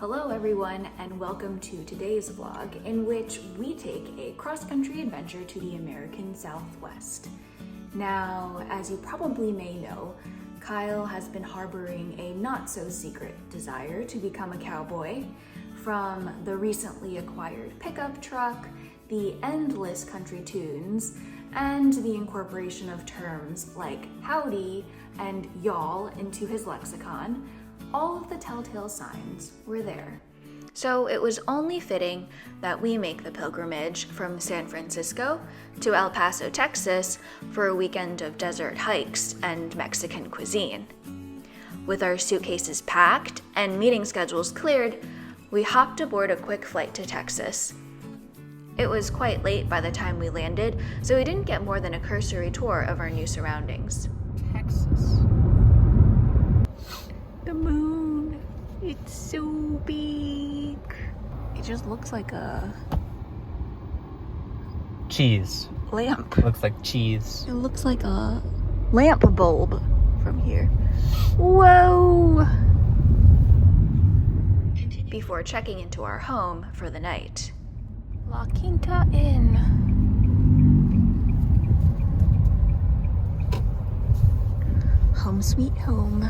Hello everyone, and welcome to today's vlog in which we take a cross-country adventure to the American Southwest. Now, as you probably may know, Kyle has been harboring a not-so-secret desire to become a cowboy. From the recently acquired pickup truck, the endless country tunes, and the incorporation of terms like howdy and y'all into his lexicon, all of the telltale signs were there. So it was only fitting that we make the pilgrimage from San Francisco to El Paso, Texas for a weekend of desert hikes and Mexican cuisine. With our suitcases packed and meeting schedules cleared, we hopped aboard a quick flight to Texas. It was quite late by the time we landed, so we didn't get more than a cursory tour of our new surroundings. Texas. The moon, it's so big. It just looks like a Cheese. lamp. Looks like cheese. It looks like a lamp bulb from here. Whoa! Before checking into our home for the night. La Quinta Inn. Home sweet home.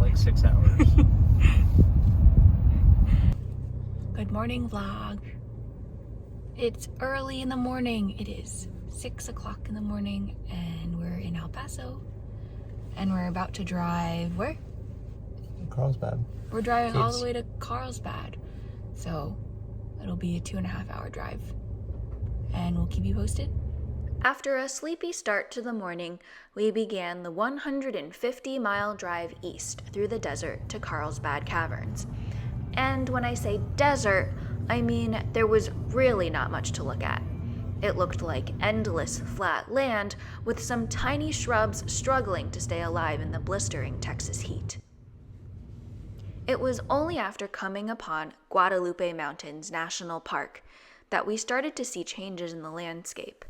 Like 6 hours. Good morning, vlog. It's early in the morning. It is 6 o'clock in the morning and we're in El Paso. And we're about to drive where? Carlsbad. We're driving all the way to Carlsbad. So it'll be a 2.5 hour drive. And we'll keep you posted. After a sleepy start to the morning, we began the 150-mile drive east through the desert to Carlsbad Caverns. And when I say desert, I mean there was really not much to look at. It looked like endless flat land with some tiny shrubs struggling to stay alive in the blistering Texas heat. It was only after coming upon Guadalupe Mountains National Park that we started to see changes in the landscape.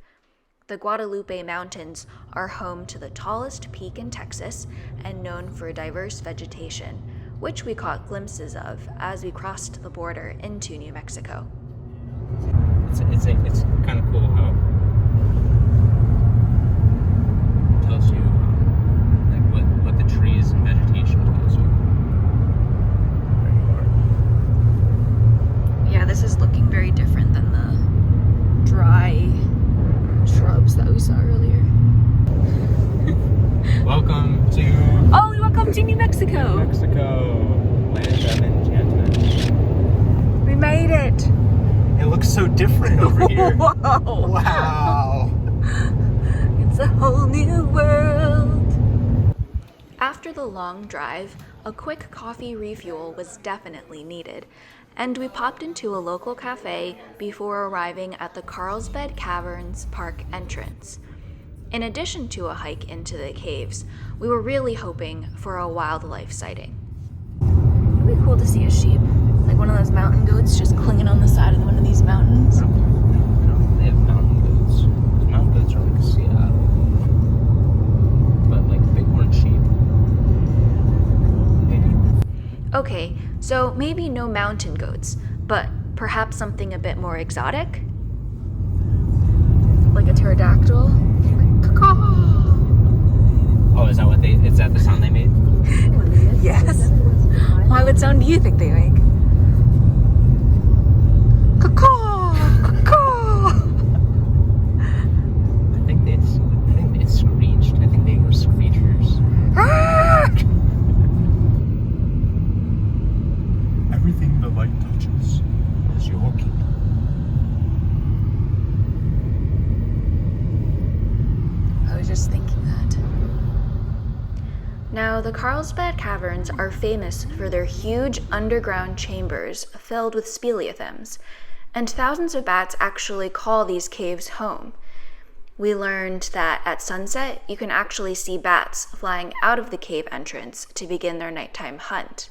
The Guadalupe Mountains are home to the tallest peak in Texas and known for diverse vegetation, which we caught glimpses of as we crossed the border into New Mexico. It's kind of cool how it tells you like what the trees and vegetation tells you. Where you are. Yeah, this is looking very different than the dry shrubs that we saw earlier. Welcome to Welcome to New Mexico! New Mexico, land of enchantment. We made it! It looks so different over here. Whoa! Wow! It's a whole new world! After the long drive, a quick coffee refuel was definitely needed, and we popped into a local cafe before arriving at the Carlsbad Caverns Park entrance. In addition to a hike into the caves, we were really hoping for a wildlife sighting. It'd be cool to see a sheep, like one of those mountain goats just clinging on the side of one of these mountains. No, they have mountain goats. Those mountain goats are like Seattle. But like bighorn sheep. Maybe. Okay, so maybe no mountain goats, but perhaps something a bit more exotic? Like a pterodactyl? Like, Oh, is that the sound they made? yes. What sound do you think they make? Caw-caw! Caw-caw! I think they screeched. I think they were screechers. Everything the light touches is your kingdom. I was just thinking that. Now, the Carlsbad Caverns are famous for their huge underground chambers filled with speleothems, and thousands of bats actually call these caves home. We learned that at sunset, you can actually see bats flying out of the cave entrance to begin their nighttime hunt.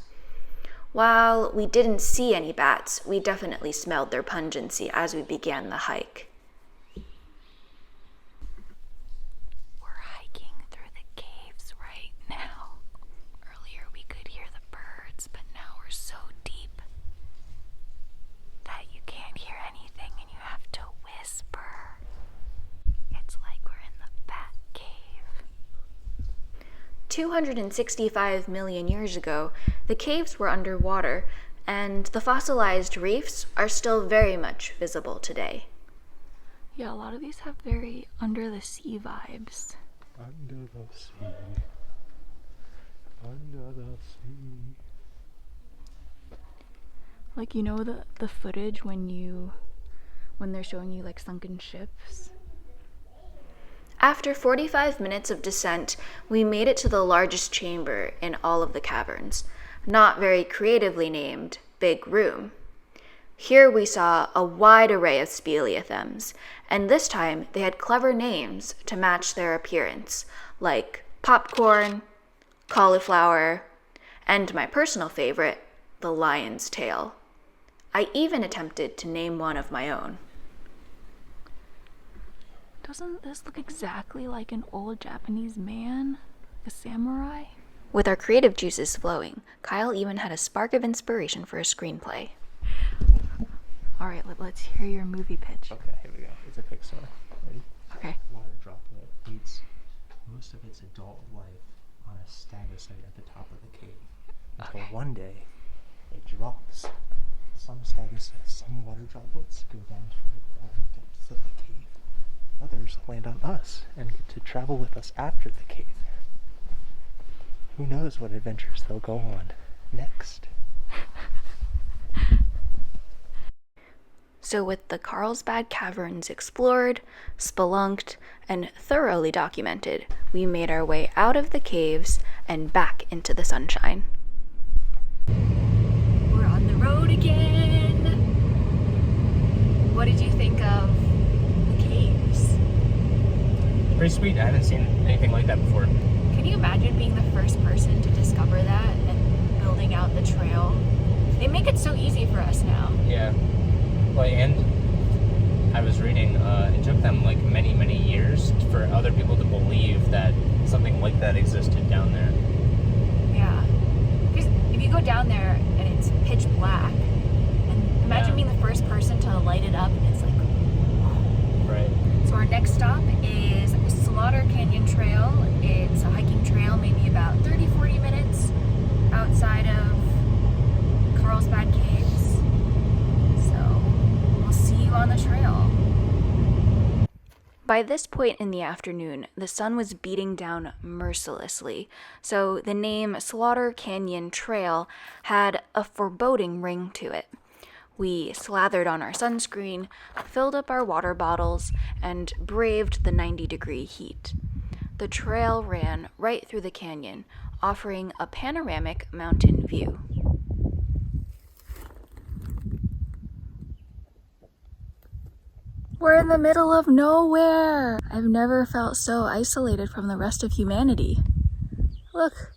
While we didn't see any bats, we definitely smelled their pungency as we began the hike. We're hiking through the caves right now. Earlier we could hear the birds, but now we're so 265 million years ago, the caves were underwater, and the fossilized reefs are still very much visible today. Yeah, a lot of these have very under the sea vibes. Under the sea. Under the sea. Like, you know the footage when they're showing you like sunken ships? After 45 minutes of descent, we made it to the largest chamber in all of the caverns, not very creatively named Big Room. Here we saw a wide array of speleothems, and this time they had clever names to match their appearance, like popcorn, cauliflower, and my personal favorite, the lion's tail. I even attempted to name one of my own. Doesn't this look exactly like an old Japanese man? A samurai? With our creative juices flowing, Kyle even had a spark of inspiration for a screenplay. Alright, let's hear your movie pitch. Okay, here we go. It's a Pixar. Ready? Okay. Water droplet eats most of its adult life on a stalactite at the top of the cave. Until one day, it drops. Some water droplets go down to the bottom depths of the cave. Others land on us and get to travel with us after the cave. Who knows what adventures they'll go on next? So with the Carlsbad Caverns explored, spelunked, and thoroughly documented, we made our way out of the caves and back into the sunshine. We're on the road again! What did you think of the caves? Pretty sweet. I haven't seen anything like that before. Can you imagine being the first person to discover that and building out the trail? They make it so easy for us now. Yeah. Well, and I was reading, it took them like many, many years for other people to believe that something like that existed down there. Yeah. Because if you go down there and it's pitch black, and imagine being the first person to light it up, and it's like, right. So our next stop is Slaughter Canyon Trail. It's a hiking trail, maybe about 30-40 minutes outside of Carlsbad Caves. So we'll see you on the trail. By this point in the afternoon, the sun was beating down mercilessly, so the name Slaughter Canyon Trail had a foreboding ring to it. We slathered on our sunscreen, filled up our water bottles, and braved the 90-degree heat. The trail ran right through the canyon, offering a panoramic mountain view. We're in the middle of nowhere! I've never felt so isolated from the rest of humanity. Look,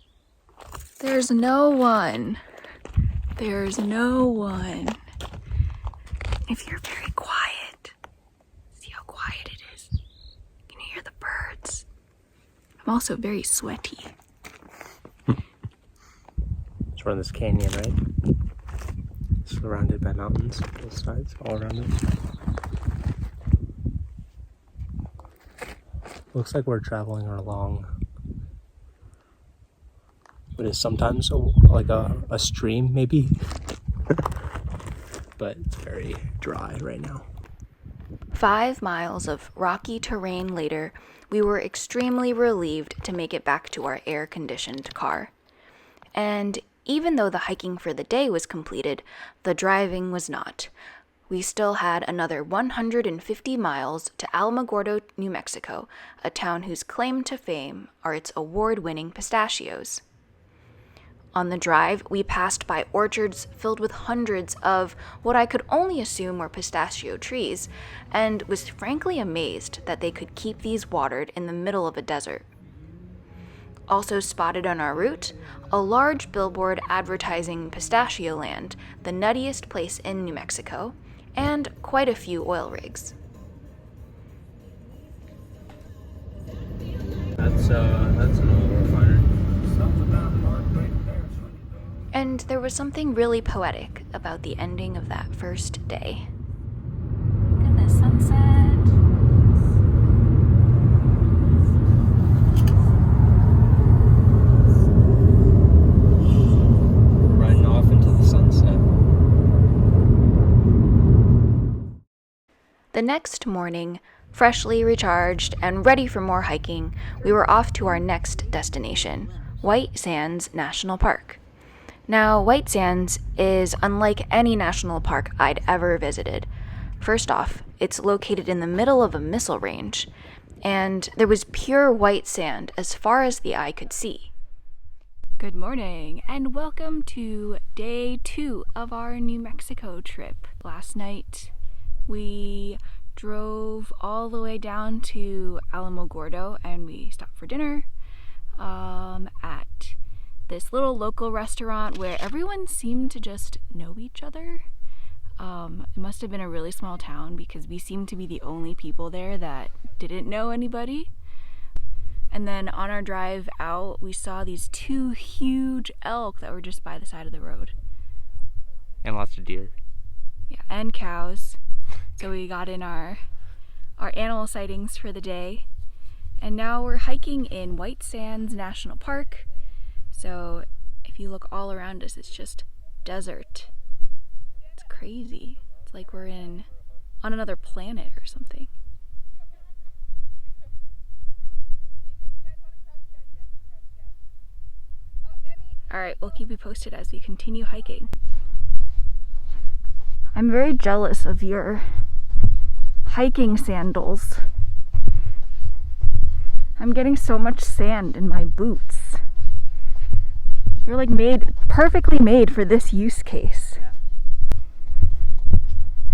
there's no one. There's no one. If you're very quiet, see how quiet it is. You can hear the birds. I'm also very sweaty. So we're in this canyon, right? Surrounded by mountains, both sides, all around us. Looks like we're traveling along what is sometimes like a stream, maybe. But it's very dry right now. 5 miles of rocky terrain later, we were extremely relieved to make it back to our air-conditioned car. And even though the hiking for the day was completed, the driving was not. We still had another 150 miles to Alamogordo, New Mexico, a town whose claim to fame are its award-winning pistachios. On the drive, we passed by orchards filled with hundreds of what I could only assume were pistachio trees, and was frankly amazed that they could keep these watered in the middle of a desert. Also spotted on our route, a large billboard advertising Pistachio Land, the nuttiest place in New Mexico, and quite a few oil rigs. That's an oil refiner. And there was something really poetic about the ending of that first day. Look at the sunset. The next morning, freshly recharged and ready for more hiking, we were off to our next destination, White Sands National Park. Now, White Sands is unlike any national park I'd ever visited. First off, it's located in the middle of a missile range, and there was pure white sand as far as the eye could see. Good morning, and welcome to day 2 of our New Mexico trip. Last night, we drove all the way down to Alamogordo, and we stopped for dinner at this little local restaurant where everyone seemed to just know each other. It must have been a really small town because we seemed to be the only people there that didn't know anybody. And then on our drive out, we saw these 2 huge elk that were just by the side of the road. And lots of deer. Yeah, and cows. So we got in our animal sightings for the day. And now we're hiking in White Sands National Park. So if you look all around us, it's just desert. It's crazy. It's like we're on another planet or something. All right, we'll keep you posted as we continue hiking. I'm very jealous of your hiking sandals. I'm getting so much sand in my boots. You're like perfectly made for this use case. Yeah.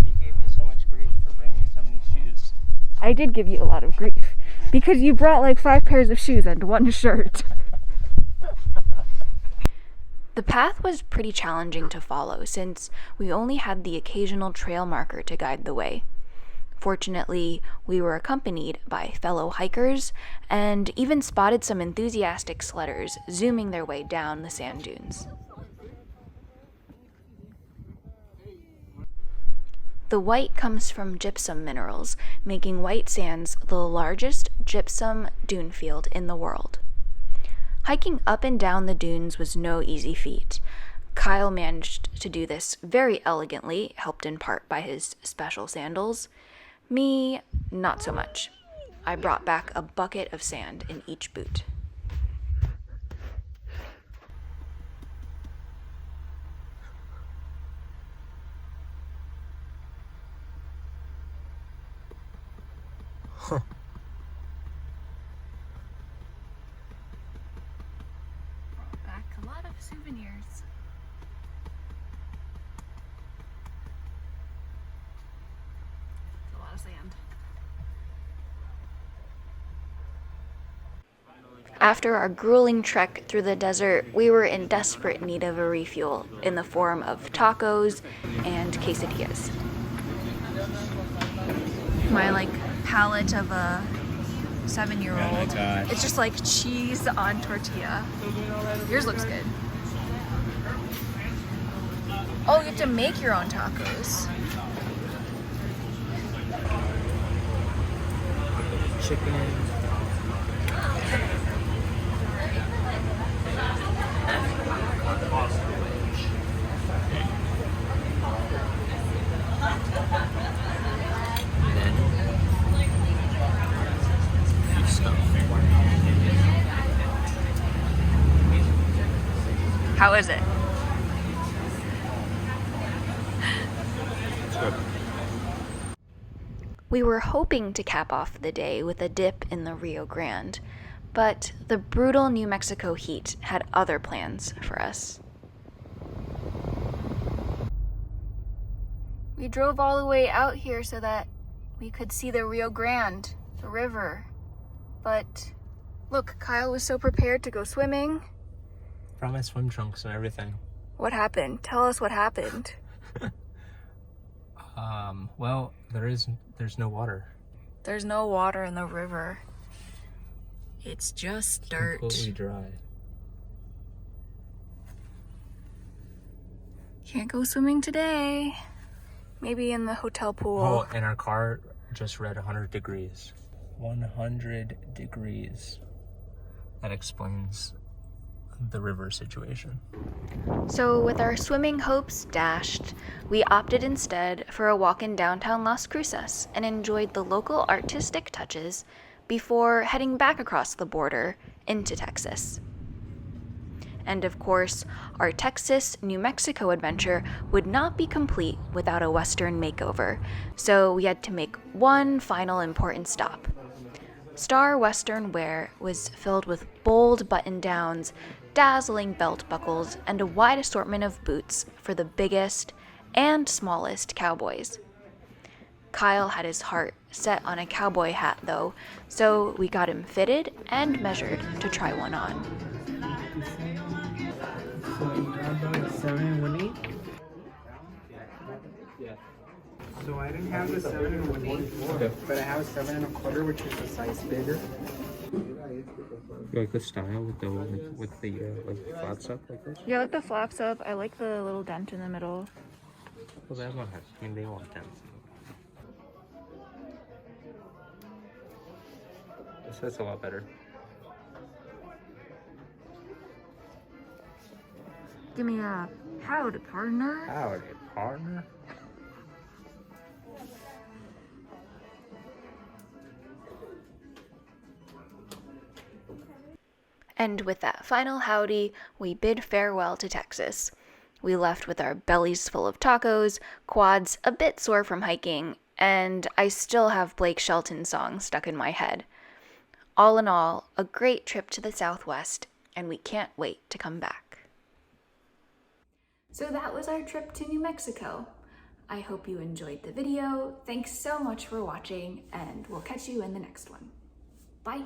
You gave me so much grief for bringing so many shoes. I did give you a lot of grief because you brought like 5 pairs of shoes and 1 shirt. The path was pretty challenging to follow since we only had the occasional trail marker to guide the way. Fortunately, we were accompanied by fellow hikers and even spotted some enthusiastic sledders zooming their way down the sand dunes. The white comes from gypsum minerals, making White Sands the largest gypsum dune field in the world. Hiking up and down the dunes was no easy feat. Kyle managed to do this very elegantly, helped in part by his special sandals. Me, not so much. I brought back a bucket of sand in each boot. Back a lot of souvenirs. It's a lot of sand. After our grueling trek through the desert, we were in desperate need of a refuel in the form of tacos and quesadillas. My palate of a 7-year-old. Oh my gosh. It's just like cheese on tortilla. Yours looks good. Oh, you have to make your own tacos. Chicken. How is it? It's good. We were hoping to cap off the day with a dip in the Rio Grande, but the brutal New Mexico heat had other plans for us. We drove all the way out here so that we could see the Rio Grande, the river. But look, Kyle was so prepared to go swimming. Brought my swim trunks and everything. What happened? Tell us what happened. Well, there's no water. There's no water in the river. It's just dirt. Completely dry. Can't go swimming today. Maybe in the hotel pool. Oh, and our car just read 100 degrees. 100 degrees. That explains the river situation. So with our swimming hopes dashed, we opted instead for a walk in downtown Las Cruces and enjoyed the local artistic touches before heading back across the border into Texas. And of course, our Texas-New Mexico adventure would not be complete without a Western makeover, so we had to make one final important stop. Star Western wear was filled with bold button-downs, dazzling belt buckles, and a wide assortment of boots for the biggest and smallest cowboys. Kyle had his heart set on a cowboy hat, though, so we got him fitted and measured to try one on. So I didn't have the 7 1/8, but I have a 7 1/4, which is a size bigger. You like the style with the like flaps up like this? Yeah, I like the flaps up. I like the little dent in the middle. Well, that one has. I mean, they all have dents. This fits a lot better. Give me a howdy, partner. Howdy, partner. And with that final howdy, we bid farewell to Texas. We left with our bellies full of tacos, quads a bit sore from hiking, and I still have Blake Shelton's song stuck in my head. All in all, a great trip to the Southwest, and we can't wait to come back. So that was our trip to New Mexico. I hope you enjoyed the video. Thanks so much for watching, and we'll catch you in the next one. Bye!